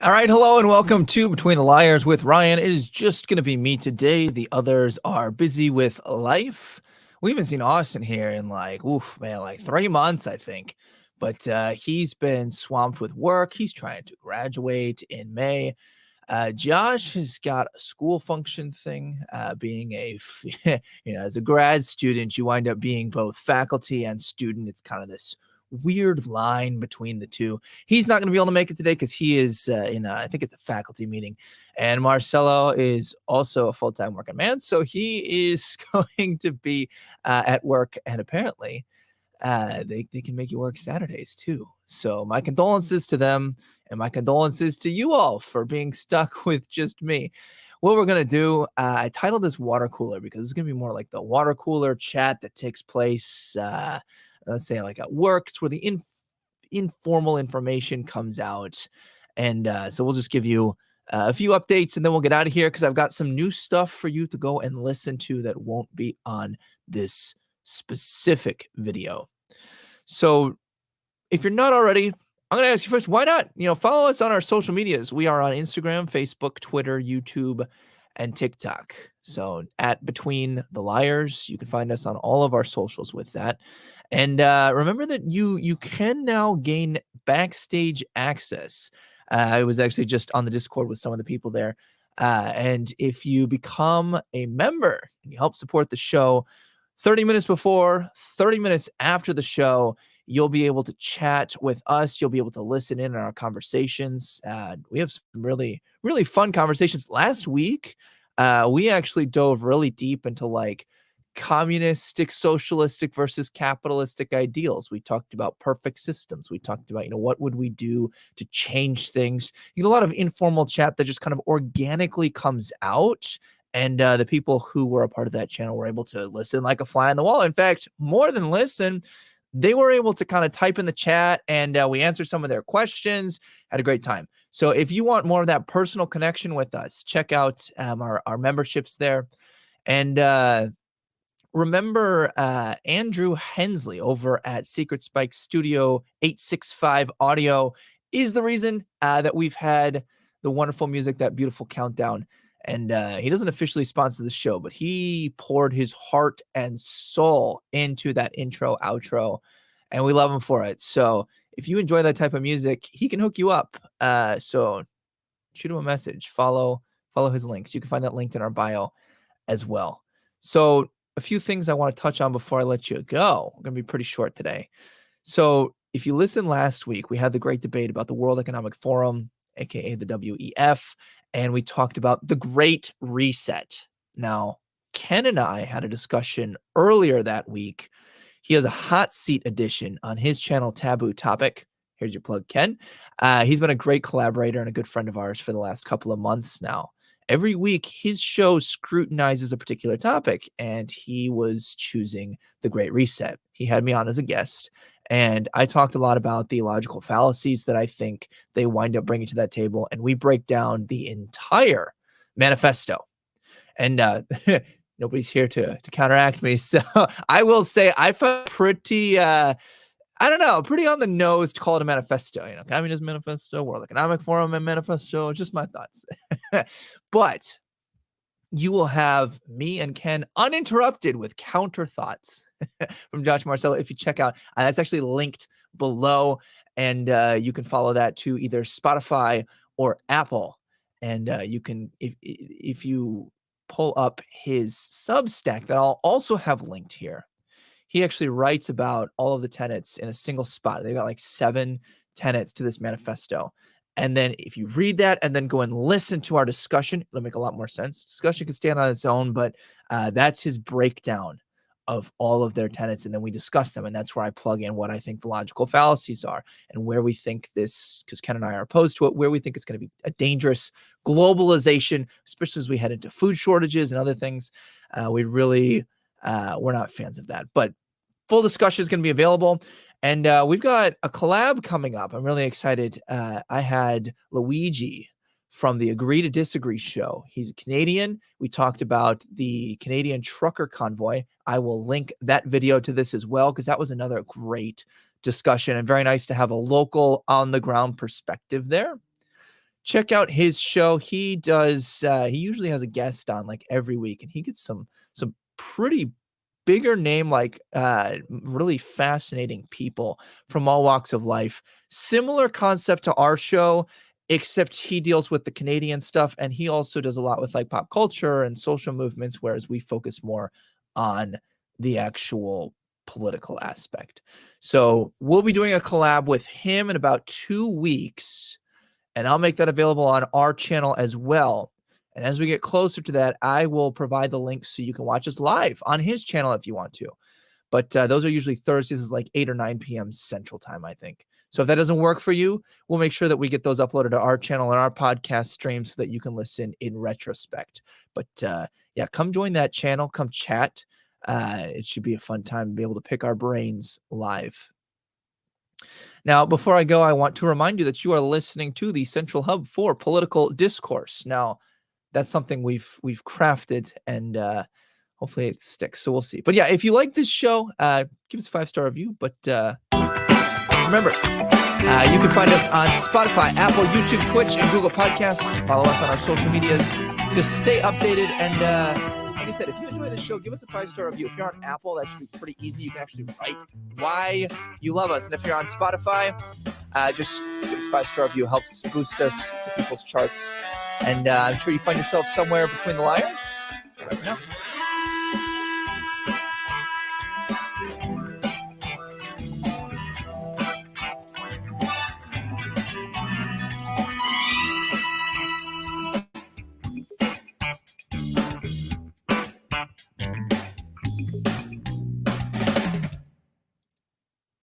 All right, hello and welcome to Between the Liars with Ryan. It is just going to be me today. The others are busy with life. We haven't seen Austin here in like 3 months, I think. But he's been swamped with work. He's trying to graduate in May. Josh has got a school function thing. Being as a grad student, you wind up being both faculty and student. It's kind of this weird line between the two. He's not going to be able to make it today because he is I think it's a faculty meeting. And Marcelo is also a full-time working man. So he is going to be at work. And apparently they can make you work Saturdays too. So my condolences to them and my condolences to you all for being stuck with just me. What we're going to do, I titled this water cooler because it's going to be more like the water cooler chat that takes place, let's say like at work. It's where the informal information comes out. And so we'll just give you a few updates and then we'll get out of here because I've got some new stuff for you to go and listen to that won't be on this specific video. So if you're not already, I'm going to ask you first, why not, follow us on our social medias. We are on Instagram, Facebook, Twitter, YouTube, and TikTok. So at Between the Liars, you can find us on all of our socials with that. And remember that you can now gain backstage access. I was actually just on the Discord with some of the people there. And if you become a member and you help support the show, 30 minutes before, 30 minutes after the show, you'll be able to chat with us. You'll be able to listen in on our conversations. We have some really, really fun conversations. Last week, we actually dove really deep into like communistic, socialistic versus capitalistic ideals. We talked about perfect systems. We talked about, what would we do to change things? You get a lot of informal chat that just kind of organically comes out. And the people who were a part of that channel were able to listen like a fly on the wall. In fact, more than listen, they were able to kind of type in the chat and we answered some of their questions, had a great time. So if you want more of that personal connection with us, check out our memberships there. And remember Andrew Hensley over at Secret Spike Studio 865 Audio is the reason that we've had the wonderful music, that beautiful countdown. And he doesn't officially sponsor the show, but he poured his heart and soul into that intro, outro, and we love him for it. So if you enjoy that type of music, he can hook you up. So shoot him a message, follow his links. You can find that linked in our bio as well. So a few things I want to touch on before I let you go. We're going to be pretty short today. So if you listened last week, we had the great debate about the World Economic Forum, aka the WEF, and we talked about the Great Reset. Now, Ken and I had a discussion earlier that week. He has a hot seat edition on his channel, Taboo Topic. Here's your plug, Ken. He's been a great collaborator and a good friend of ours for the last couple of months now. Every week, his show scrutinizes a particular topic, and he was choosing the Great Reset. He had me on as a guest, and I talked a lot about theological fallacies that I think they wind up bringing to that table, and we break down the entire manifesto. And nobody's here to counteract me, so I will say I felt pretty pretty on the nose to call it a manifesto. Communism manifesto, World Economic Forum and manifesto, just my thoughts. But you will have me and Ken uninterrupted with counter thoughts from Josh Marcelo. If you check out, that's actually linked below, and you can follow that to either Spotify or Apple. And you can, if you pull up his Substack that I'll also have linked here, he actually writes about all of the tenets in a single spot. They've got like 7 tenets to this manifesto. And then if you read that and then go and listen to our discussion, it'll make a lot more sense. Discussion can stand on its own, but that's his breakdown of all of their tenets. And then we discuss them. And that's where I plug in what I think the logical fallacies are and where we think this, because Ken and I are opposed to it, where we think it's going to be a dangerous globalization, especially as we head into food shortages and other things. We're not fans of that. But full discussion is going to be available. And we've got a collab coming up. I'm really excited. I had Luigi from the Agree to Disagree show. He's a Canadian. We talked about the Canadian trucker convoy. I will link that video to this as well, because that was another great discussion and very nice to have a local on the ground perspective there. check out his show. He does. He usually has a guest on like every week, and he gets some pretty bigger name, like really fascinating people from all walks of life. Similar concept to our show, except he deals with the Canadian stuff, and he also does a lot with like pop culture and social movements, whereas we focus more on the actual political aspect. So we'll be doing a collab with him in about 2 weeks, and I'll make that available on our channel as well. And as we get closer to that, I will provide the links so you can watch us live on his channel if you want to. But those are usually Thursdays, like 8 or 9 p.m. Central Time, I think. So if that doesn't work for you, we'll make sure that we get those uploaded to our channel and our podcast stream so that you can listen in retrospect. But yeah, come join that channel. Come chat. It should be a fun time to be able to pick our brains live. Now, before I go, I want to remind you that you are listening to the Central Hub for Political Discourse. Now, that's something we've crafted, and hopefully it sticks. So we'll see. But yeah, if you like this show, give us a 5-star review. But remember, you can find us on Spotify, Apple, YouTube, Twitch, and Google Podcasts. Follow us on our social medias to stay updated. And like I said, if you enjoy this show, give us a 5-star review. If you're on Apple, that should be pretty easy. You can actually write why you love us. And if you're on Spotify, just give us a 5-star review. It helps boost us to people's charts. And I'm sure you find yourself somewhere between the liars. Right now.